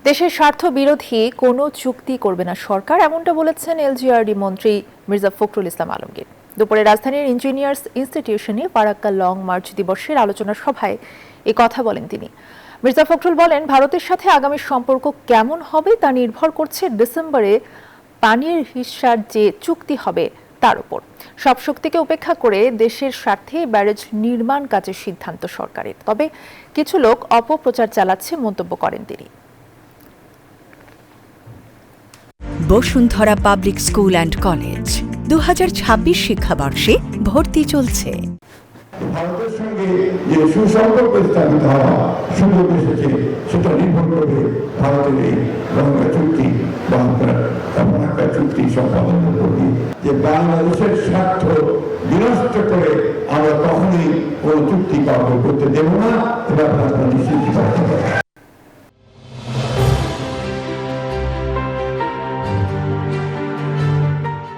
দেশের স্বার্থ বিরোধী কোনো চুক্তি করবে না সরকার, এমনটা বলেছেন এলজিআরডি মন্ত্রী মির্জা ফখরুল ইসলাম আলমগীর। দুপুরে রাজধানীর ইঞ্জিনিয়ার্স ইনস্টিটিউশনে ফারাক্কা লং মার্চ দিবসের আলোচনা সভায় এ কথা বলেন তিনি। মির্জা ফখরুল বলেন, ভারতের সাথে আগামী সম্পর্ক কেমন হবে তা নির্ভর করছে ডিসেম্বরে পানির হিস্যার যে চুক্তি হবে তার উপর। সব শক্তিকে উপেক্ষা করে দেশের স্বার্থে ব্যারেজ নির্মাণ কাজের সিদ্ধান্ত সরকারের, তবে কিছু লোক অপপ্রচার চালাচ্ছে মন্তব্য করেন তিনি। Bashundhara public school and college 2026 শিক্ষাবর্ষে ভর্তি চলছে। ভারতের সঙ্গে যে সুসম্পর্ক স্থাপিত হওয়া সুযোগ এসেছে সেটা নির্ভর করবে ভারতের এই গঙ্গা চুক্তি বা ফারাক্কা চুক্তি সম্পাদনের উপর দিয়ে। যে বাংলাদেশের স্বার্থ বিনষ্ট করে আমরা কখনোই কোনো চুক্তি কাউকে করতে দেব না, এটা আপনারা নিশ্চিত করতে পারেন।